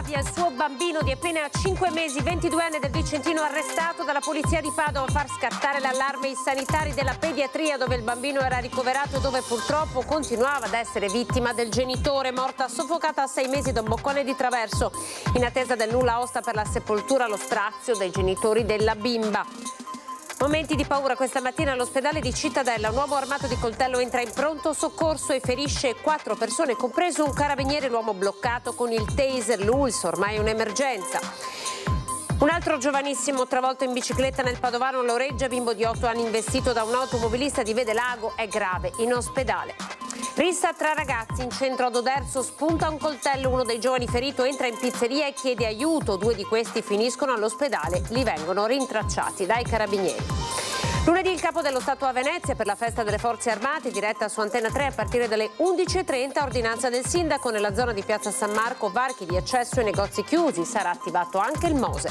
rabbia il suo bambino di appena 5 mesi, 22enne del Vicentino, arrestato dalla polizia di Padova a far scattare l'allarme i sanitari della pediatria dove il bambino era ricoverato e dove purtroppo continuava ad essere vittima del genitore, morta soffocata a 6 mesi da un boccone di traverso, in attesa del nulla osta per la sepoltura allo strazio dei genitori della bimba. Momenti di paura questa mattina all'ospedale di Cittadella. Un uomo armato di coltello entra in pronto soccorso e ferisce 4 persone, compreso un carabiniere, l'uomo bloccato con il taser, l'ULS, ormai un'emergenza. Un altro giovanissimo travolto in bicicletta nel padovano Loreggia, bimbo di 8 anni investito da un automobilista di Vedelago, è grave, in ospedale. Rissa tra ragazzi in centro ad Oderzo, spunta un coltello, uno dei giovani ferito entra in pizzeria e chiede aiuto, 2 di questi finiscono all'ospedale, li vengono rintracciati dai carabinieri. Lunedì il capo dello Stato a Venezia per la festa delle Forze Armate, diretta su Antena 3 a partire dalle 11:30, ordinanza del sindaco nella zona di Piazza San Marco, varchi di accesso e negozi chiusi, sarà attivato anche il Mose.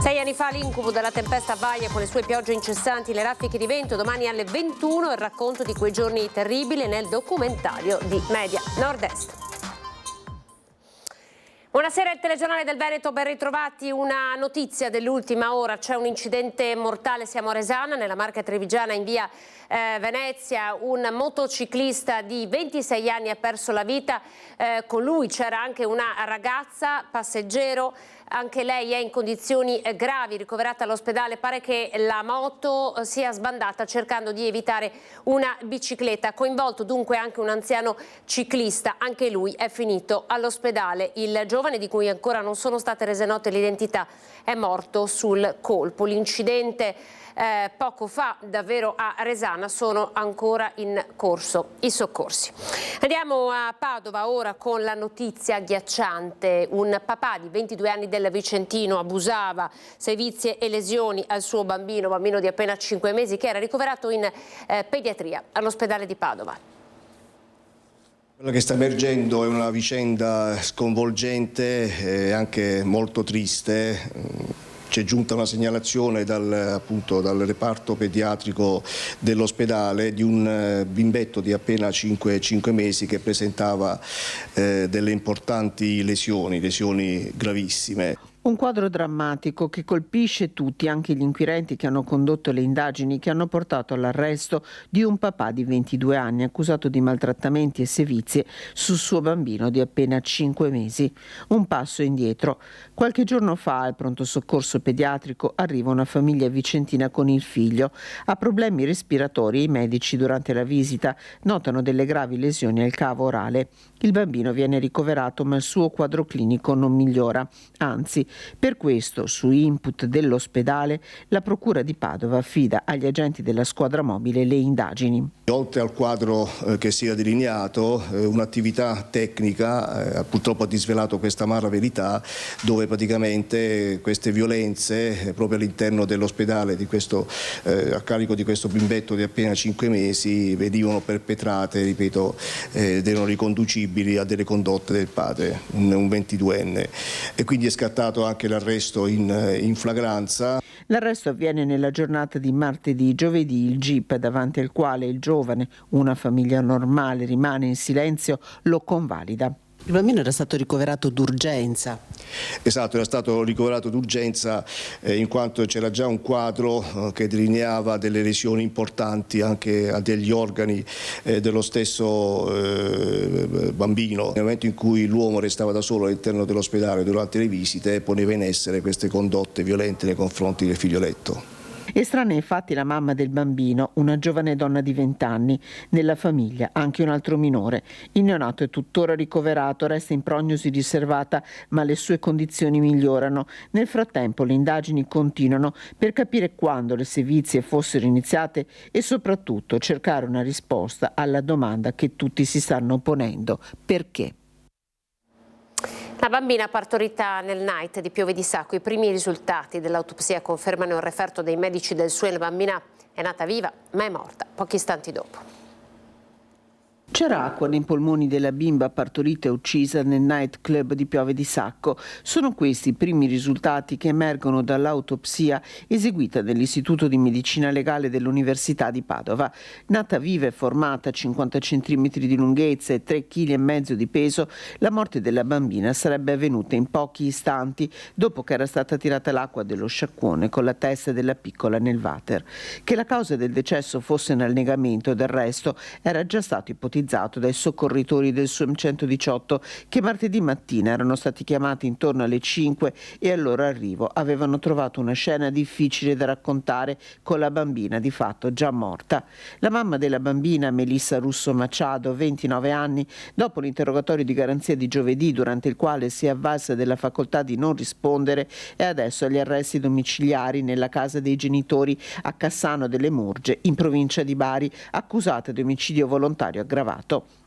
6 anni fa l'incubo della tempesta Vaia con le sue piogge incessanti, le raffiche di vento, domani alle 21 il racconto di quei giorni terribili nel documentario di Media Nord-Est. Buonasera, il telegiornale del Veneto, ben ritrovati. Una notizia dell'ultima ora, c'è un incidente mortale, siamo a Resana, nella Marca Trevigiana in via Venezia, un motociclista di 26 anni ha perso la vita, con lui c'era anche una ragazza passeggero, anche lei è in condizioni gravi, ricoverata all'ospedale, pare che la moto sia sbandata cercando di evitare una bicicletta, coinvolto dunque anche un anziano ciclista, anche lui è finito all'ospedale. Il giovane, di cui ancora non sono state rese note l'identità, è morto sul colpo. L'incidente poco fa davvero a Resana, sono ancora in corso i soccorsi. Andiamo a Padova ora con la notizia agghiacciante. Un papà di 22 anni del Vicentino abusava, sevizie e lesioni al suo bambino di appena 5 mesi che era ricoverato in pediatria all'ospedale di Padova. Quello che sta emergendo è una vicenda sconvolgente e anche molto triste. C'è giunta una segnalazione dal reparto pediatrico dell'ospedale di un bimbetto di appena 5 mesi che presentava delle importanti lesioni gravissime. Un quadro drammatico che colpisce tutti, anche gli inquirenti che hanno condotto le indagini che hanno portato all'arresto di un papà di 22 anni accusato di maltrattamenti e sevizie sul suo bambino di appena 5 mesi. Un passo indietro. Qualche giorno fa al pronto soccorso pediatrico arriva una famiglia vicentina con il figlio. Ha problemi respiratori e i medici durante la visita notano delle gravi lesioni al cavo orale. Il bambino viene ricoverato ma il suo quadro clinico non migliora, anzi. Per questo, su input dell'ospedale, la Procura di Padova affida agli agenti della squadra mobile le indagini. Oltre al quadro che si era delineato, un'attività tecnica purtroppo ha disvelato questa amara verità, dove praticamente queste violenze proprio all'interno dell'ospedale a carico di questo bimbetto di appena 5 mesi venivano perpetrate, ripeto, ed erano riconducibili a delle condotte del padre, un 22enne, e quindi è scattato anche l'arresto in flagranza. L'arresto avviene nella giornata di martedì. Giovedì il GIP davanti al quale il giovane, una famiglia normale, rimane in silenzio, lo convalida. Il bambino era stato ricoverato d'urgenza. Esatto, era stato ricoverato d'urgenza in quanto c'era già un quadro che delineava delle lesioni importanti anche a degli organi dello stesso bambino. Nel momento in cui l'uomo restava da solo all'interno dell'ospedale durante le visite, poneva in essere queste condotte violente nei confronti del figlioletto. Estranea infatti la mamma del bambino, una giovane donna di 20 anni. Nella famiglia anche un altro minore. Il neonato è tuttora ricoverato, resta in prognosi riservata, ma le sue condizioni migliorano. Nel frattempo le indagini continuano per capire quando le sevizie fossero iniziate e soprattutto cercare una risposta alla domanda che tutti si stanno ponendo: perché? La bambina partorita nel night di Piove di Sacco, i primi risultati dell'autopsia confermano il referto dei medici del SUE. La bambina è nata viva ma è morta pochi istanti dopo. C'era acqua nei polmoni della bimba partorita e uccisa nel night club di Piove di Sacco. Sono questi i primi risultati che emergono dall'autopsia eseguita dall'Istituto di Medicina Legale dell'Università di Padova. Nata viva e formata, 50 cm di lunghezza e 3,5 kg di peso, la morte della bambina sarebbe avvenuta in pochi istanti dopo che era stata tirata l'acqua dello sciacquone con la testa della piccola nel water. Che la causa del decesso fosse un annegamento, del resto, era già stato ipotizzato dai soccorritori del SUEM 118 che martedì mattina erano stati chiamati intorno alle 5 e al loro arrivo avevano trovato una scena difficile da raccontare con la bambina di fatto già morta. La mamma della bambina, Melissa Russo Machado, 29 anni, dopo l'interrogatorio di garanzia di giovedì durante il quale si è avvalsa della facoltà di non rispondere, è adesso agli arresti domiciliari nella casa dei genitori a Cassano delle Murge in provincia di Bari, accusata di omicidio volontario aggravato.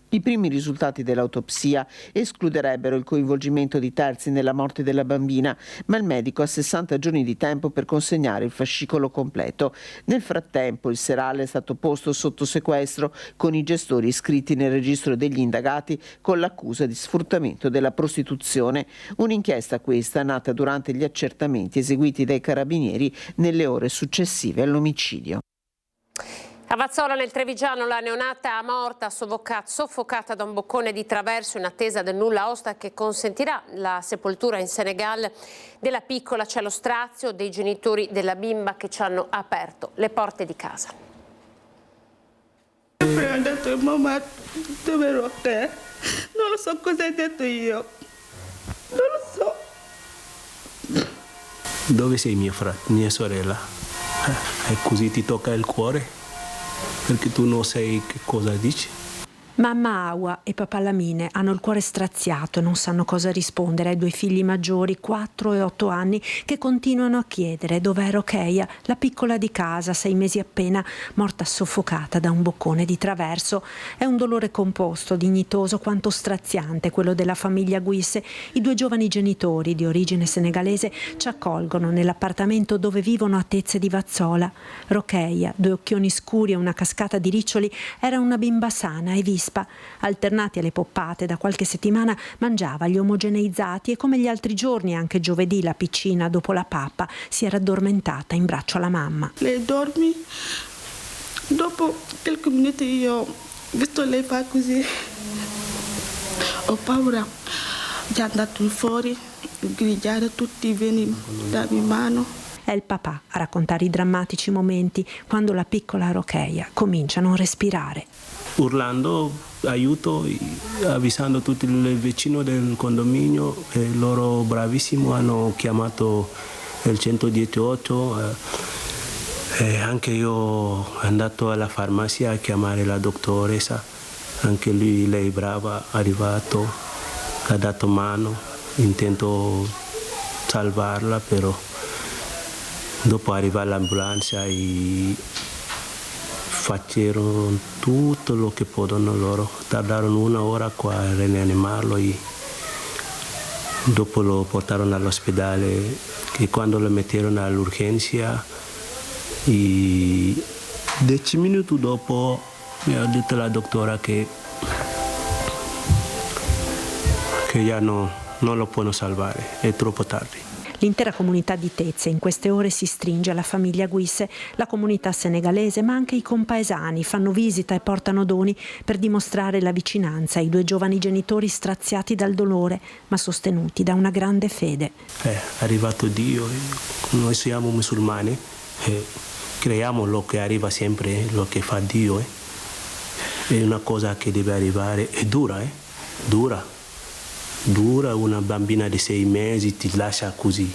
I primi risultati dell'autopsia escluderebbero il coinvolgimento di terzi nella morte della bambina, ma il medico ha 60 giorni di tempo per consegnare il fascicolo completo. Nel frattempo il serale è stato posto sotto sequestro con i gestori iscritti nel registro degli indagati con l'accusa di sfruttamento della prostituzione. Un'inchiesta questa nata durante gli accertamenti eseguiti dai carabinieri nelle ore successive all'omicidio. A Vazzola nel Trevigiano la neonata morta soffocata da un boccone di traverso in attesa del nulla osta che consentirà la sepoltura in Senegal della piccola. C'è lo strazio dei genitori della bimba che ci hanno aperto le porte di casa. Ho detto mamma dove ero te? Non lo so cosa hai detto io. Non lo so. Dove sei mia sorella? E così ti tocca il cuore? Perché tu non sai che cosa dici. Mamma Awa e papà Lamine hanno il cuore straziato e non sanno cosa rispondere ai due figli maggiori, 4 e 8 anni, che continuano a chiedere dov'è Rokeia, la piccola di casa, 6 mesi appena, morta soffocata da un boccone di traverso. È un dolore composto, dignitoso quanto straziante quello della famiglia Guisse. I due giovani genitori di origine senegalese ci accolgono nell'appartamento dove vivono a Tezze di Vazzola. Rokeia, 2 occhioni scuri e una cascata di riccioli, era una bimba sana e vispa. Alternati alle poppate da qualche settimana mangiava gli omogeneizzati e come gli altri giorni, anche giovedì, la piccina dopo la pappa si era addormentata in braccio alla mamma. Lei dormi, dopo qualche minuti io visto lei fa così, ho paura, già andato fuori, grigliare tutti i veni da mia mano. È il papà a raccontare i drammatici momenti quando la piccola Rokeia comincia a non respirare. Urlando aiuto, avvisando tutti i vicini del condominio e loro bravissimo hanno chiamato il 118 e anche io sono andato alla farmacia a chiamare la dottoressa, anche lei brava, è arrivato, ha dato mano, intento salvarla, però dopo arriva l'ambulanza e facevano tutto lo che possono loro, tardarono 1 ora qua a rianimarlo e dopo lo portarono all'ospedale e quando lo metterono all'urgenza e 10 minuti dopo mi ha detto la dottora che già non lo possono salvare, è troppo tardi. L'intera comunità di Tezze in queste ore si stringe alla famiglia Guisse, la comunità senegalese ma anche i compaesani fanno visita e portano doni per dimostrare la vicinanza ai 2 giovani genitori straziati dal dolore ma sostenuti da una grande fede. È arrivato Dio, noi siamo musulmani, creiamo lo che arriva sempre, lo che fa Dio. È una cosa che deve arrivare, è dura, dura, una bambina di 6 mesi ti lascia così,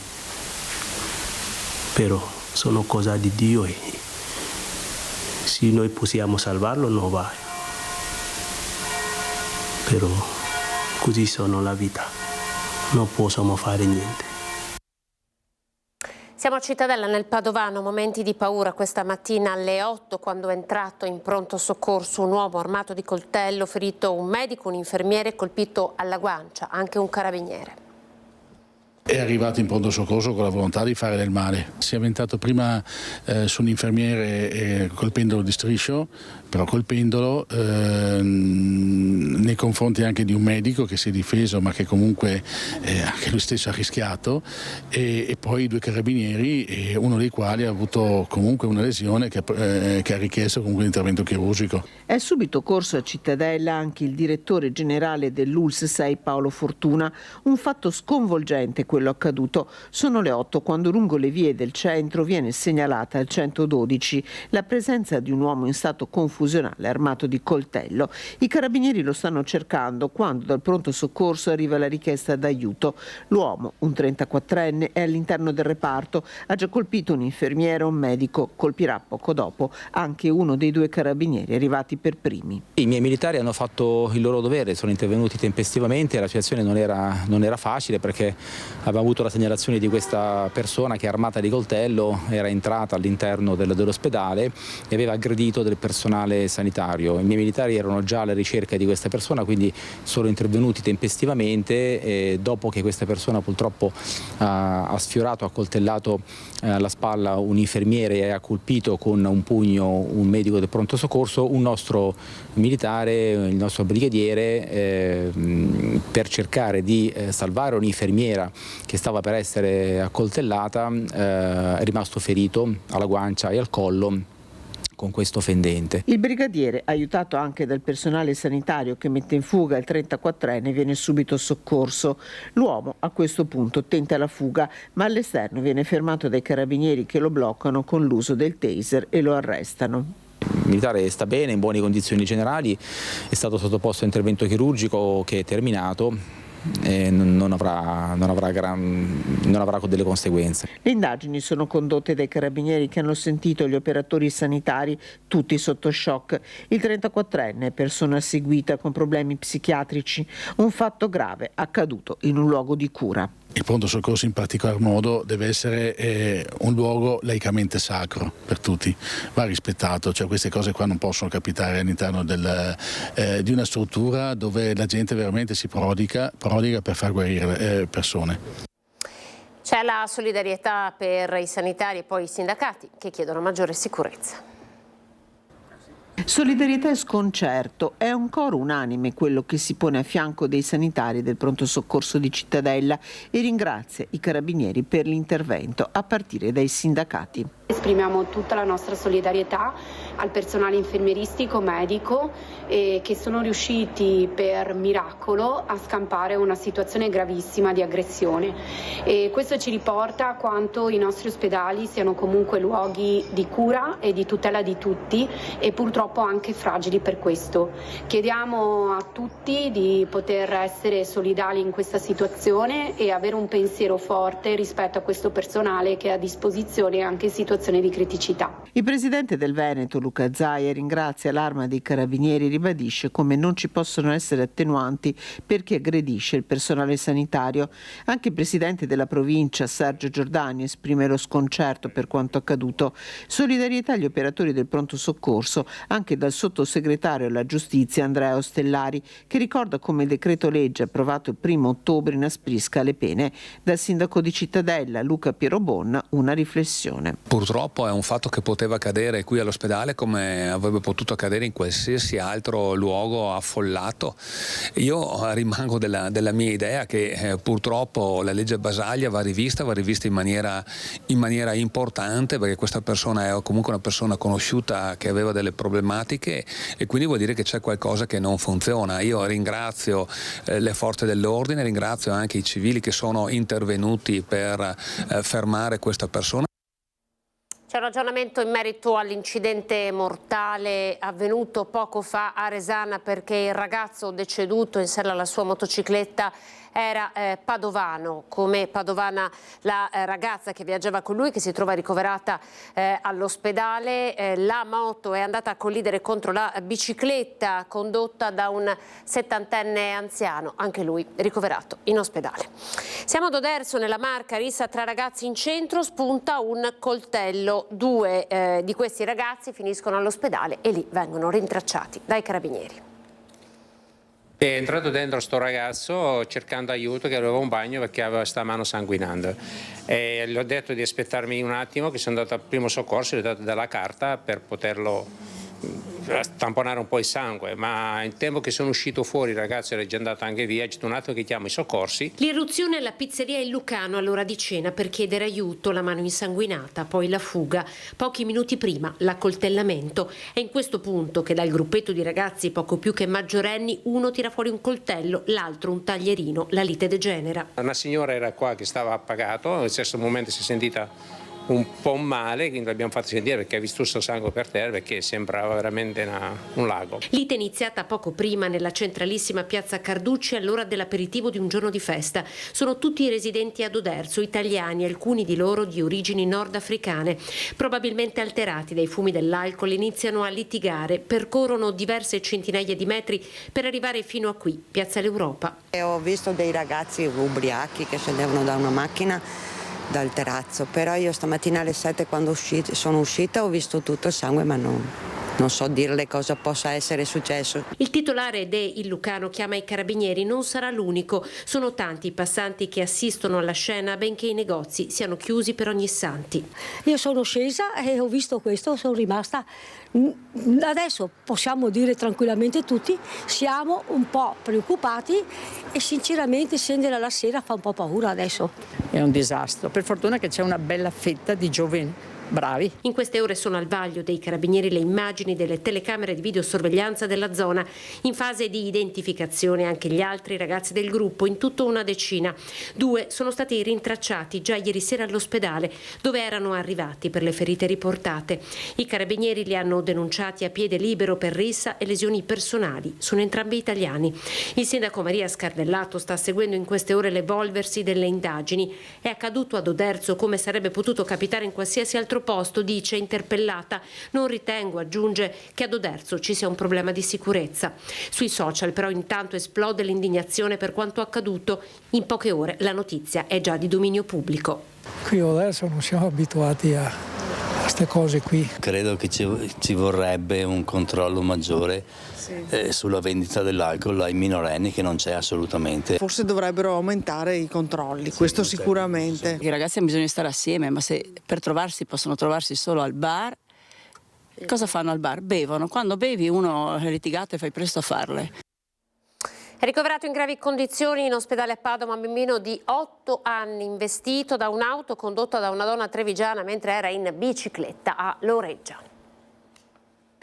però sono cose di Dio e se noi possiamo salvarlo non va, però così sono la vita, non possiamo fare niente. Siamo a Cittadella nel Padovano, momenti di paura questa mattina alle 8 quando è entrato in pronto soccorso un uomo armato di coltello, ferito un medico, un infermiere, colpito alla guancia, anche un carabiniere. È è arrivato in pronto soccorso con la volontà di fare del male. Si è avventato prima su un infermiere colpendolo di striscio, però colpendolo nei confronti anche di un medico che si è difeso, ma che comunque anche lui stesso ha rischiato, e poi 2 carabinieri, uno dei quali ha avuto comunque una lesione che ha richiesto comunque un intervento chirurgico. È subito corso a Cittadella anche il direttore generale dell'ULSS 6 Paolo Fortuna. Un fatto sconvolgente quello accaduto. Sono le 8 quando lungo le vie del centro viene segnalata al 112 la presenza di un uomo in stato confusionale armato di coltello. I carabinieri lo stanno cercando quando dal pronto soccorso arriva la richiesta d'aiuto. L'uomo, un 34enne, è all'interno del reparto, ha già colpito un infermiere e un medico, colpirà poco dopo anche uno dei 2 carabinieri arrivati per primi. I miei militari hanno fatto il loro dovere, sono intervenuti tempestivamente, la situazione non era facile perché avevamo avuto la segnalazione di questa persona che armata di coltello era entrata all'interno dell'ospedale e aveva aggredito del personale sanitario. I miei militari erano già alla ricerca di questa persona, quindi sono intervenuti tempestivamente e dopo che questa persona purtroppo ha sfiorato, ha coltellato alla spalla un infermiere e ha colpito con un pugno un medico del pronto soccorso, un nostro militare, il nostro brigadiere, per cercare di salvare un'infermiera che stava per essere accoltellata, è rimasto ferito alla guancia e al collo con questo fendente. Il brigadiere, aiutato anche dal personale sanitario che mette in fuga il 34enne, viene subito soccorso. L'uomo a questo punto tenta la fuga, ma all'esterno viene fermato dai carabinieri che lo bloccano con l'uso del taser e lo arrestano. Il militare sta bene, in buone condizioni generali, è stato sottoposto a intervento chirurgico che è terminato e non avrà delle conseguenze. Le indagini sono condotte dai carabinieri che hanno sentito gli operatori sanitari tutti sotto shock. Il 34enne è persona seguita con problemi psichiatrici, un fatto grave accaduto in un luogo di cura. Il pronto soccorso in particolar modo deve essere un luogo laicamente sacro per tutti, va rispettato, cioè queste cose qua non possono capitare all'interno di una struttura dove la gente veramente si prodiga per far guarire persone. C'è la solidarietà per i sanitari e poi i sindacati che chiedono maggiore sicurezza. Solidarietà e sconcerto è un coro unanime quello che si pone a fianco dei sanitari del pronto soccorso di Cittadella e ringrazia i carabinieri per l'intervento, a partire dai sindacati. Esprimiamo tutta la nostra solidarietà al personale infermieristico, medico, che sono riusciti per miracolo a scampare una situazione gravissima di aggressione. E questo ci riporta a quanto i nostri ospedali siano comunque luoghi di cura e di tutela di tutti e purtroppo anche fragili per questo. Chiediamo a tutti di poter essere solidali in questa situazione e avere un pensiero forte rispetto a questo personale che è a disposizione anche in situazioni di criticità. Il presidente del Veneto, Luca Zaia, ringrazia l'Arma dei Carabinieri e ribadisce come non ci possono essere attenuanti per chi aggredisce il personale sanitario. Anche il presidente della provincia, Sergio Giordani, esprime lo sconcerto per quanto accaduto. Solidarietà agli operatori del pronto soccorso, anche dal sottosegretario alla giustizia Andrea Ostellari, che ricorda come il decreto legge approvato il 1° ottobre inasprisca le pene. Dal sindaco di Cittadella, Luca Pierobon, una riflessione. Purtroppo è un fatto che poteva accadere qui all'ospedale come avrebbe potuto accadere in qualsiasi altro luogo affollato. Io rimango della mia idea che purtroppo la legge Basaglia va rivista in maniera importante, perché questa persona è comunque una persona conosciuta che aveva delle problematiche e quindi vuol dire che c'è qualcosa che non funziona. Io ringrazio le forze dell'ordine, ringrazio anche i civili che sono intervenuti per fermare questa persona. C'è un ragionamento in merito all'incidente mortale avvenuto poco fa a Resana, perché il ragazzo deceduto in sella alla sua motocicletta era padovano, come padovana la ragazza che viaggiava con lui, che si trova ricoverata all'ospedale. La moto è andata a collidere contro la bicicletta condotta da un 70enne anziano, anche lui ricoverato in ospedale. Siamo ad Oderzo, nella Marca, rissa tra ragazzi in centro, spunta un coltello. 2 di questi ragazzi finiscono all'ospedale e lì vengono rintracciati dai carabinieri. È entrato dentro sto ragazzo cercando aiuto, che aveva un bagno perché aveva sta mano sanguinando, e gli ho detto di aspettarmi un attimo, che sono andato al primo soccorso, gli ho dato della carta per poterlo tamponare un po' il sangue, ma in tempo che sono uscito fuori il ragazzo era già andato anche via, c'è un attimo che chiamo i soccorsi. L'irruzione alla pizzeria Il Lucano all'ora di cena per chiedere aiuto, la mano insanguinata, poi la fuga. Pochi minuti prima l'accoltellamento. È in questo punto che dal gruppetto di ragazzi poco più che maggiorenni uno tira fuori un coltello, l'altro un taglierino, la lite degenera. Una signora era qua che stava appagato, allo stesso momento si è sentita un po' male, quindi l'abbiamo fatto sentire perché ha visto questo sangue per terra, perché sembrava veramente un lago. Lite iniziata poco prima nella centralissima piazza Carducci all'ora dell'aperitivo di un giorno di festa. Sono tutti residenti ad Oderzo, italiani, alcuni di loro di origini nordafricane. Probabilmente alterati dai fumi dell'alcol iniziano a litigare, percorrono diverse centinaia di metri per arrivare fino a qui, piazza l'Europa. Ho visto dei ragazzi ubriachi che scendevano da una macchina dal terrazzo, però io stamattina alle 7 quando sono uscita ho visto tutto il sangue, ma non so dirle cosa possa essere successo. Il titolare de Il Lucano chiama i carabinieri, non sarà l'unico, sono tanti i passanti che assistono alla scena benché i negozi siano chiusi per ogni santi. Io sono scesa e ho visto questo, sono rimasta. Adesso possiamo dire tranquillamente tutti, siamo un po' preoccupati e sinceramente scendere alla sera fa un po' paura adesso. È un disastro, per fortuna che c'è una bella fetta di giovani bravi. In queste ore sono al vaglio dei carabinieri le immagini delle telecamere di videosorveglianza della zona. In fase di identificazione anche gli altri ragazzi del gruppo, in tutto una decina. 2 sono stati rintracciati già ieri sera all'ospedale, dove erano arrivati per le ferite riportate. I carabinieri li hanno denunciati a piede libero per rissa e lesioni personali. Sono entrambi italiani. Il sindaco Maria Scardellato sta seguendo in queste ore l'evolversi delle indagini. È accaduto ad Oderzo come sarebbe potuto capitare in qualsiasi altro posto, dice interpellata. Non ritengo, aggiunge, che ad Oderzo ci sia un problema di sicurezza. Sui social però intanto esplode l'indignazione per quanto accaduto. In poche ore la notizia è già di dominio pubblico. Qui adesso non siamo abituati a queste cose qui. Credo che ci vorrebbe un controllo maggiore sulla vendita dell'alcol ai minorenni, che non c'è assolutamente. Forse dovrebbero aumentare i controlli, questo sicuramente. I ragazzi hanno bisogno di stare assieme, ma se per trovarsi possono trovarsi solo al bar, cosa fanno al bar? Bevono. Quando bevi uno è litigato e fai presto a farle. È ricoverato in gravi condizioni in ospedale a Padova un bambino di 8 anni investito da un'auto condotta da una donna trevigiana mentre era in bicicletta a Loreggia.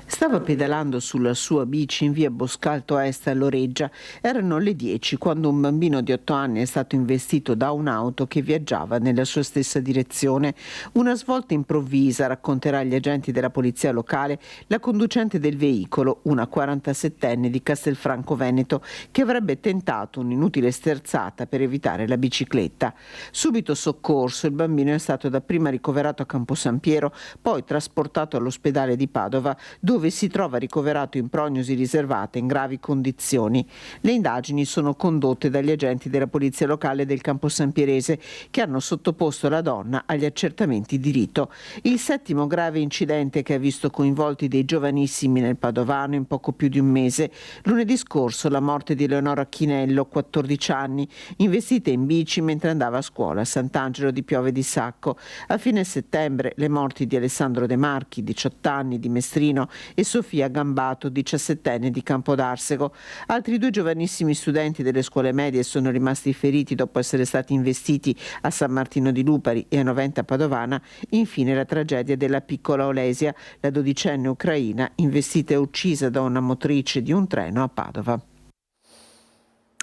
Stava pedalando sulla sua bici in via Boscalto Est a Loreggia. Erano le 10 quando un bambino di 8 anni è stato investito da un'auto che viaggiava nella sua stessa direzione. Una svolta improvvisa, racconterà agli agenti della polizia locale la conducente del veicolo, una 47enne di Castelfranco Veneto, che avrebbe tentato un'inutile sterzata per evitare la bicicletta. Subito soccorso, il bambino è stato dapprima ricoverato a Campo San Piero, poi trasportato all'ospedale di Padova, dove si trova ricoverato in prognosi riservata in gravi condizioni. Le indagini sono condotte dagli agenti della polizia locale del Campo San Pierese, che hanno sottoposto la donna agli accertamenti di rito. Il 7° grave incidente che ha visto coinvolti dei giovanissimi nel Padovano in poco più di un mese. Lunedì scorso la morte di Eleonora Chinello, 14 anni, investita in bici mentre andava a scuola a Sant'Angelo di Piove di Sacco. A fine settembre le morti di Alessandro De Marchi, 18 anni, di Mestrino, e Sofia Gambato, 17enne, di Campodarsego. Altri 2 giovanissimi studenti delle scuole medie sono rimasti feriti dopo essere stati investiti a San Martino di Lupari e a Noventa Padovana. Infine la tragedia della piccola Olesia, la 12enne ucraina, investita e uccisa da una motrice di un treno a Padova.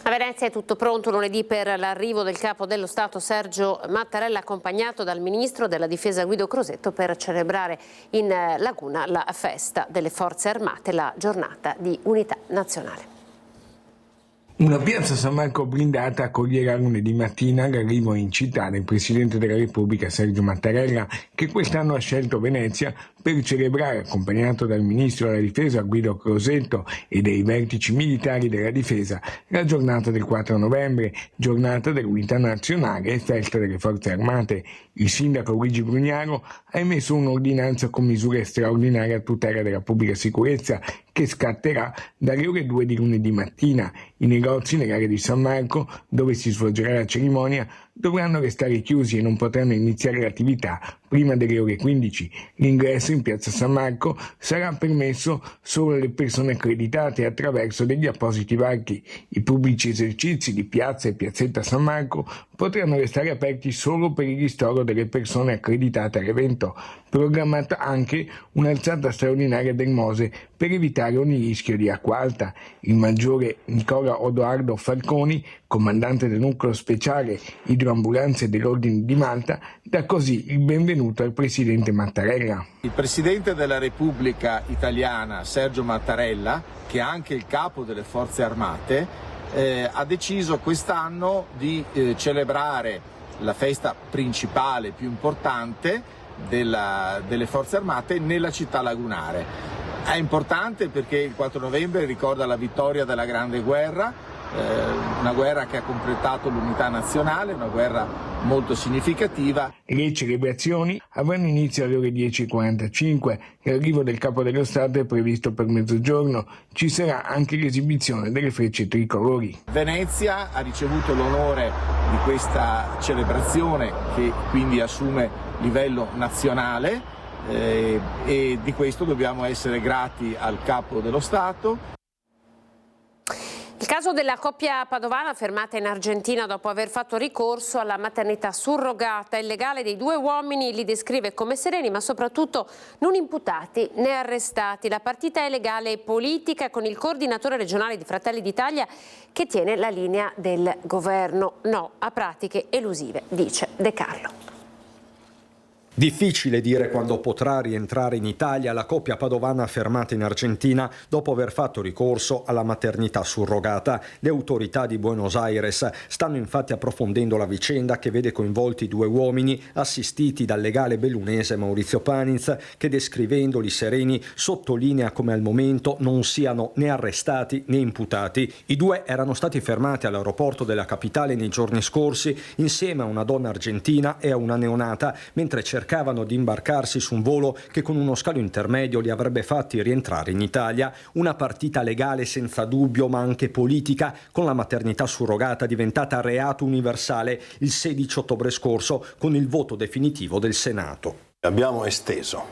A Venezia è tutto pronto lunedì per l'arrivo del capo dello Stato Sergio Mattarella, accompagnato dal ministro della Difesa Guido Crosetto, per celebrare in Laguna la festa delle Forze Armate, la giornata di unità nazionale. Una piazza San Marco blindata accoglierà lunedì mattina l'arrivo in città del Presidente della Repubblica Sergio Mattarella, che quest'anno ha scelto Venezia per celebrare, accompagnato dal Ministro della Difesa Guido Crosetto e dei vertici militari della Difesa, la giornata del 4 novembre, giornata dell'Unità Nazionale e festa delle Forze Armate. Il sindaco Luigi Brugnaro ha emesso un'ordinanza con misure straordinarie a tutela della pubblica sicurezza che scatterà dalle ore 2 di lunedì mattina. I negozi nell'area di San Marco, dove si svolgerà la cerimonia, dovranno restare chiusi e non potranno iniziare l'attività prima delle ore 15. L'ingresso in piazza San Marco sarà permesso solo alle persone accreditate attraverso degli appositi varchi. I pubblici esercizi di piazza e piazzetta San Marco potranno restare aperti solo per il ristoro delle persone accreditate all'evento. Programmata anche un'alzata straordinaria del Mose per evitare ogni rischio di acqua alta. Il maggiore Nicola Odoardo Falconi, comandante del nucleo speciale idroambulanze dell'Ordine di Malta, dà così il benvenuto al presidente Mattarella. Il presidente della Repubblica Italiana, Sergio Mattarella, che è anche il capo delle Forze Armate, ha deciso quest'anno di celebrare la festa principale più importante delle Forze Armate nella città lagunare. È importante perché il 4 novembre ricorda la vittoria della Grande Guerra, una guerra che ha completato l'unità nazionale, una guerra molto significativa. Le celebrazioni avranno inizio alle ore 10:45. L'arrivo del Capo dello Stato è previsto per mezzogiorno. Ci sarà anche l'esibizione delle frecce tricolori. Venezia ha ricevuto l'onore di questa celebrazione, che quindi assume livello nazionale, e di questo dobbiamo essere grati al Capo dello Stato. Il caso della coppia padovana fermata in Argentina dopo aver fatto ricorso alla maternità surrogata. Il legale dei due uomini li descrive come sereni, ma soprattutto non imputati né arrestati. La partita è legale e politica, con il coordinatore regionale di Fratelli d'Italia che tiene la linea del governo. No a pratiche elusive, dice De Carlo. Difficile dire quando potrà rientrare in Italia la coppia padovana fermata in Argentina dopo aver fatto ricorso alla maternità surrogata. Le autorità di Buenos Aires stanno infatti approfondendo la vicenda, che vede coinvolti due uomini assistiti dal legale bellunese Maurizio Paniz, che descrivendoli sereni sottolinea come al momento non siano né arrestati né imputati. I due erano stati fermati all'aeroporto della capitale nei giorni scorsi insieme a una donna argentina e a una neonata, mentre cercavano di imbarcarsi su un volo che con uno scalo intermedio li avrebbe fatti rientrare in Italia. Una partita legale senza dubbio, ma anche politica, con la maternità surrogata diventata reato universale il 16 ottobre scorso con il voto definitivo del Senato. Abbiamo esteso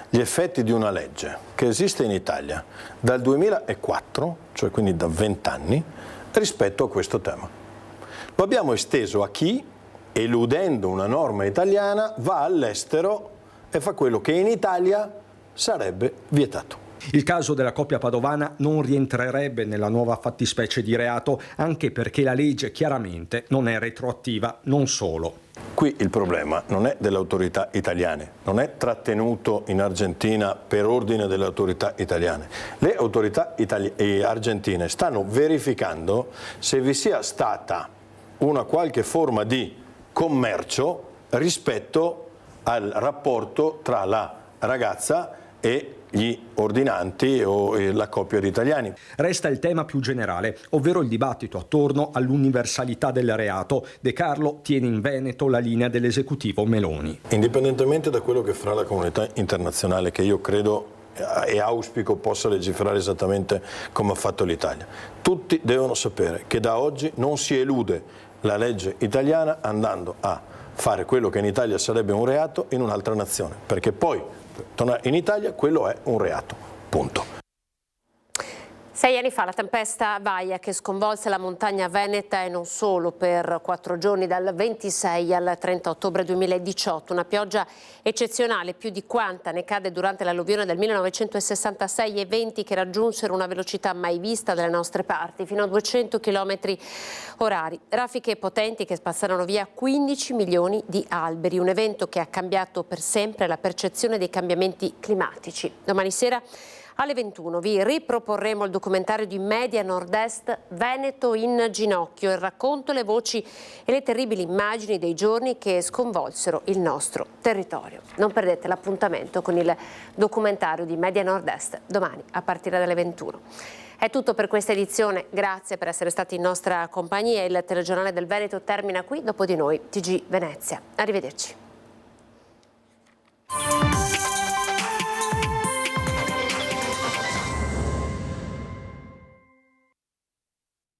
gli effetti di una legge che esiste in Italia dal 2004, cioè quindi da 20 anni, rispetto a questo tema. Lo abbiamo esteso a chi, eludendo una norma italiana, va all'estero e fa quello che in Italia sarebbe vietato. Il caso della coppia padovana non rientrerebbe nella nuova fattispecie di reato, anche perché la legge chiaramente non è retroattiva, non solo. Qui il problema non è delle autorità italiane, non è trattenuto in Argentina per ordine delle autorità italiane. Le autorità argentine stanno verificando se vi sia stata una qualche forma di commercio rispetto al rapporto tra la ragazza e gli ordinanti o la coppia di italiani. Resta il tema più generale, ovvero il dibattito attorno all'universalità del reato. De Carlo tiene in Veneto la linea dell'esecutivo Meloni. Indipendentemente da quello che farà la comunità internazionale, che io credo e auspico possa legiferare esattamente come ha fatto l'Italia, tutti devono sapere che da oggi non si elude la legge italiana andando a fare quello che in Italia sarebbe un reato in un'altra nazione, perché poi tornare in Italia quello è un reato, punto. 6 anni fa la tempesta Vaia, che sconvolse la montagna veneta e non solo, per 4 giorni dal 26 al 30 ottobre 2018. Una pioggia eccezionale, più di quanta ne cade durante l'alluvione del 1966, e venti che raggiunsero una velocità mai vista dalle nostre parti, fino a 200 km/h. Raffiche potenti che spazzarono via 15 milioni di alberi. Un evento che ha cambiato per sempre la percezione dei cambiamenti climatici. Domani sera alle 21 vi riproporremo il documentario di Media Nord-Est Veneto in ginocchio, il racconto, le voci e le terribili immagini dei giorni che sconvolsero il nostro territorio. Non perdete l'appuntamento con il documentario di Media Nord-Est domani a partire dalle 21. È tutto per questa edizione, grazie per essere stati in nostra compagnia. Il telegiornale del Veneto termina qui, dopo di noi TG Venezia. Arrivederci.